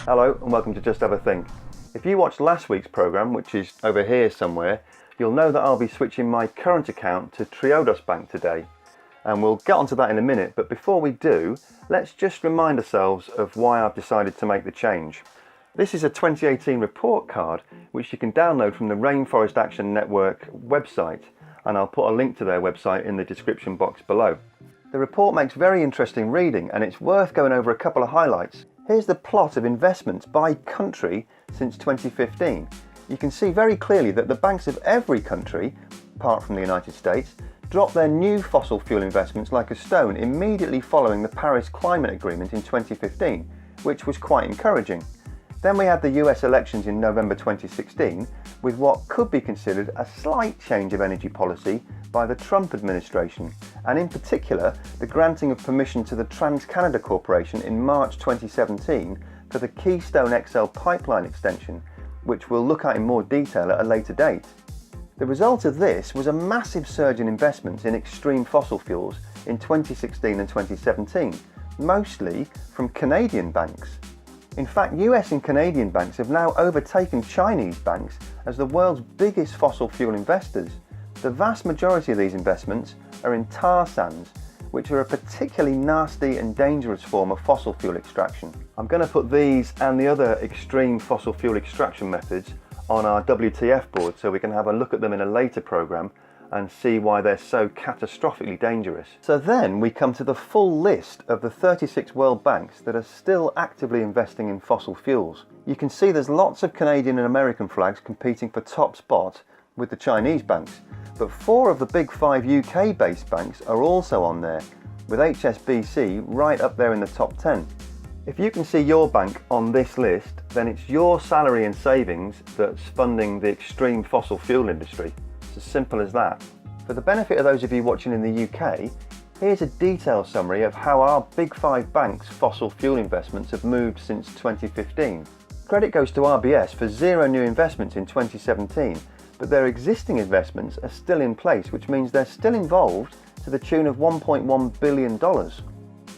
Hello and welcome to Just Have a Think. If you watched last week's programme, which is over here somewhere, you'll know that I'll be switching my current account to Triodos Bank today. And we'll get onto that in a minute, but before we do, let's just remind ourselves of why I've decided to make the change. This is a 2018 report card which you can download from the Rainforest Action Network website, and I'll put a link to their website in the description box below. The report makes very interesting reading and it's worth going over a couple of highlights. Here's the plot of investments by country since 2015. You can see very clearly that the banks of every country, apart from the United States, dropped their new fossil fuel investments like a stone immediately following the Paris Climate Agreement in 2015, which was quite encouraging. Then we had the US elections in November 2016 with what could be considered a slight change of energy policy by the Trump administration, and in particular the granting of permission to the Trans-Canada Corporation in March 2017 for the Keystone XL pipeline extension, which we'll look at in more detail at a later date. The result of this was a massive surge in investments in extreme fossil fuels in 2016 and 2017, mostly from Canadian banks. In fact, US and Canadian banks have now overtaken Chinese banks as the world's biggest fossil fuel investors. The vast majority of these investments are in tar sands, which are a particularly nasty and dangerous form of fossil fuel extraction. I'm going to put these and the other extreme fossil fuel extraction methods on our WTF board so we can have a look at them in a later programme and see why they're so catastrophically dangerous. So then we come to the full list of the 36 world banks that are still actively investing in fossil fuels. You can see there's lots of Canadian and American flags competing for top spot with the Chinese banks, but 4 of the big 5 UK-based banks are also on there, with HSBC right up there in the top 10. If you can see your bank on this list, then it's your salary and savings that's funding the extreme fossil fuel industry. It's as simple as that. For the benefit of those of you watching in the UK, here's a detailed summary of how our big 5 banks' fossil fuel investments have moved since 2015. Credit goes to RBS for 0 new investments in 2017, but their existing investments are still in place, which means they're still involved to the tune of $1.1 billion.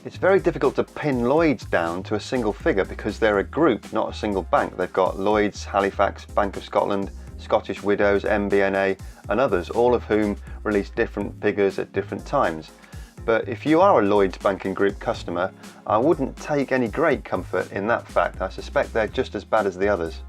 It's very difficult to pin Lloyds down to a single figure because they're a group, not a single bank. They've got Lloyds, Halifax, Bank of Scotland, Scottish Widows, MBNA and others, all of whom release different figures at different times. But if you are a Lloyds Banking Group customer, I wouldn't take any great comfort in that fact. I suspect they're just as bad as the others.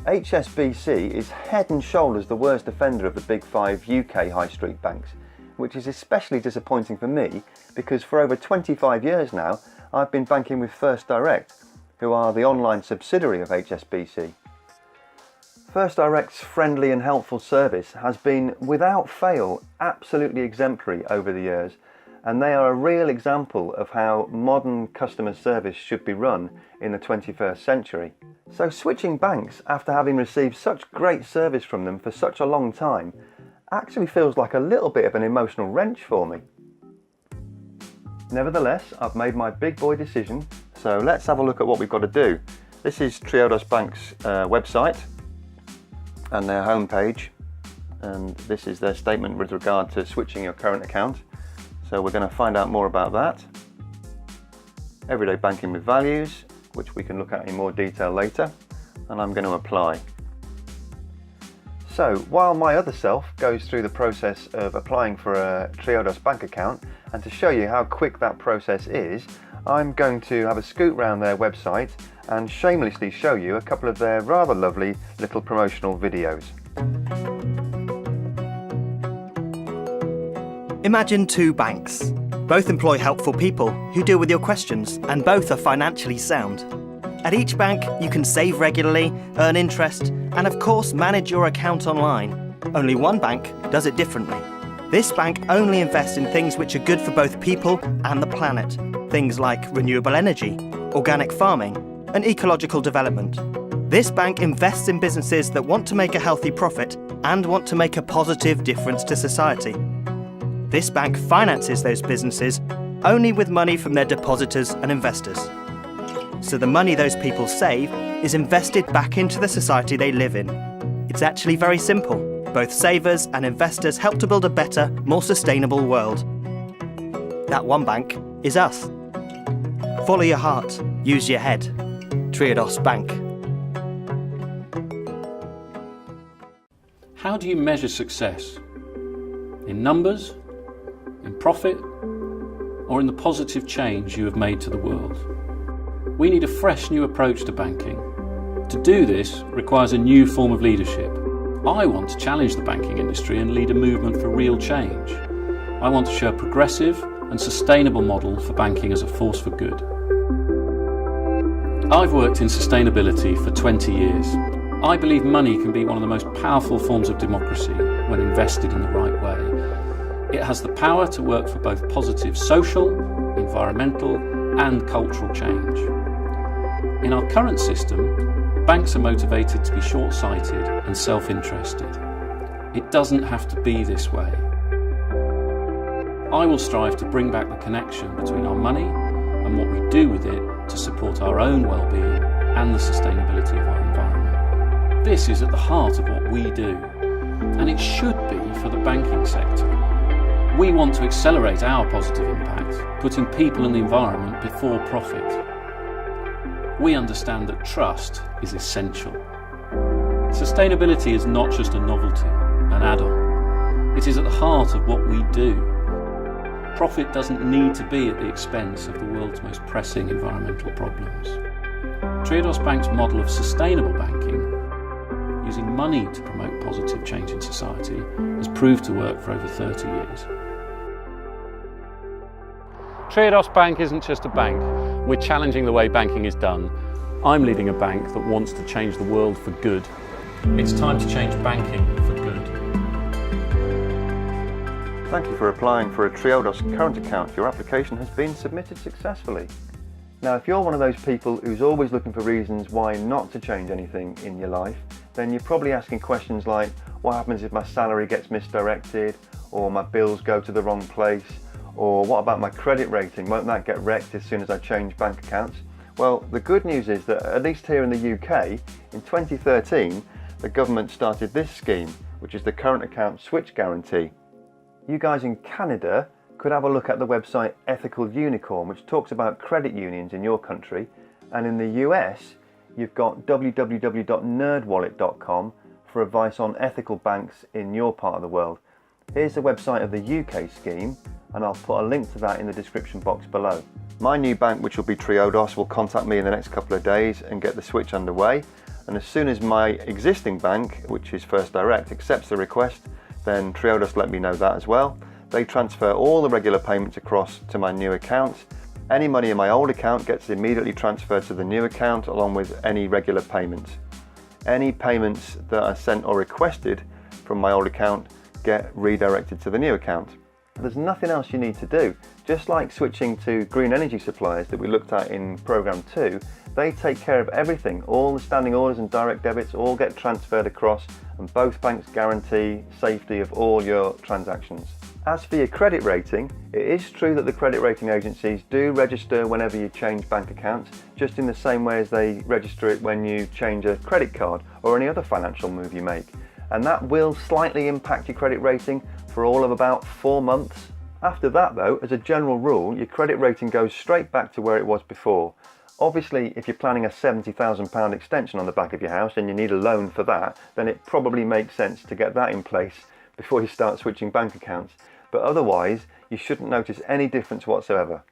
HSBC is head and shoulders the worst offender of the big 5 UK high street banks, which is especially disappointing for me because for over 25 years now I've been banking with First Direct, who are the online subsidiary of HSBC. First Direct's friendly and helpful service has been, without fail, absolutely exemplary over the years, and they are a real example of how modern customer service should be run in the 21st century. So switching banks after having received such great service from them for such a long time actually feels like a little bit of an emotional wrench for me. Nevertheless, I've made my big boy decision, so let's have a look at what we've got to do. This is Triodos Bank's website and their homepage, and this is their statement with regard to switching your current account. So we're going to find out more about that. Everyday banking with values, which we can look at in more detail later, and I'm going to apply. So while my other self goes through the process of applying for a Triodos bank account, and to show you how quick that process is, I'm going to have a scoot round their website and shamelessly show you a couple of their rather lovely little promotional videos. Imagine 2 banks. Both employ helpful people who deal with your questions, and both are financially sound. At each bank, you can save regularly, earn interest, and of course manage your account online. Only one bank does it differently. This bank only invests in things which are good for both people and the planet. Things like renewable energy, organic farming, and ecological development. This bank invests in businesses that want to make a healthy profit and want to make a positive difference to society. This bank finances those businesses only with money from their depositors and investors. So the money those people save is invested back into the society they live in. It's actually very simple. Both savers and investors help to build a better, more sustainable world. That one bank is us. Follow your heart, use your head. Triodos Bank. How do you measure success? In numbers, in profit, or in the positive change you have made to the world? We need a fresh new approach to banking. To do this requires a new form of leadership. I want to challenge the banking industry and lead a movement for real change. I want to show a progressive and sustainable model for banking as a force for good. I've worked in sustainability for 20 years. I believe money can be one of the most powerful forms of democracy when invested in the right way. It has the power to work for both positive social, environmental, and cultural change. In our current system, banks are motivated to be short-sighted and self-interested. It doesn't have to be this way. I will strive to bring back the connection between our money and what we do with it to support our own well-being and the sustainability of our environment. This is at the heart of what we do, and it should be for the banking sector. We want to accelerate our positive impact, putting people and the environment before profit. We understand that trust is essential. Sustainability is not just a novelty, an add-on. It is at the heart of what we do. Profit doesn't need to be at the expense of the world's most pressing environmental problems. Triodos Bank's model of sustainable banking, using money to promote positive change in society, has proved to work for over 30 years. Triodos Bank isn't just a bank. We're challenging the way banking is done. I'm leading a bank that wants to change the world for good. It's time to change banking for good. Thank you for applying for a Triodos current account. Your application has been submitted successfully. Now, if you're one of those people who's always looking for reasons why not to change anything in your life, then you're probably asking questions like, what happens if my salary gets misdirected, or my bills go to the wrong place, or what about my credit rating? Won't that get wrecked as soon as I change bank accounts? Well, the good news is that at least here in the UK, in 2013, the government started this scheme, which is the Current Account Switch Guarantee. You guys in Canada could have a look at the website Ethical Unicorn, which talks about credit unions in your country, and in the US, you've got www.nerdwallet.com for advice on ethical banks in your part of the world. Here's the website of the UK scheme, and I'll put a link to that in the description box below. My new bank, which will be Triodos, will contact me in the next couple of days and get the switch underway. And as soon as my existing bank, which is First Direct, accepts the request, then Triodos let me know that as well. They transfer all the regular payments across to my new account. Any money in my old account gets immediately transferred to the new account along with any regular payments. Any payments that are sent or requested from my old account get redirected to the new account. There's nothing else you need to do. Just like switching to green energy suppliers that we looked at in Programme 2, they take care of everything. All the standing orders and direct debits all get transferred across, and both banks guarantee safety of all your transactions. As for your credit rating, it is true that the credit rating agencies do register whenever you change bank accounts, just in the same way as they register it when you change a credit card or any other financial move you make. And that will slightly impact your credit rating for all of about 4 months. After that though, as a general rule, your credit rating goes straight back to where it was before. Obviously, if you're planning a £70,000 extension on the back of your house and you need a loan for that, then it probably makes sense to get that in place before you start switching bank accounts. But otherwise, you shouldn't notice any difference whatsoever.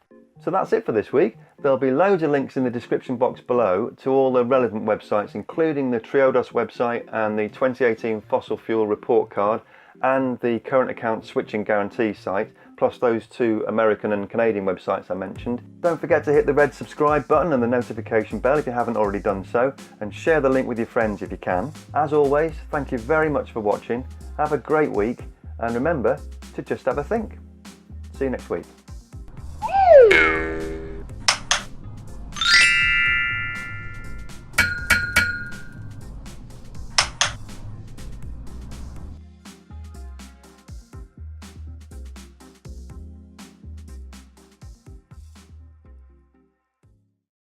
So that's it for this week. There'll be loads of links in the description box below to all the relevant websites, including the Triodos website and the 2018 fossil fuel report card and the current account switching guarantee site, plus those 2 American and Canadian websites I mentioned. Don't forget to hit the red subscribe button and the notification bell if you haven't already done so, and share the link with your friends if you can. As always, thank you very much for watching. Have a great week, and remember to just have a think. See you next week.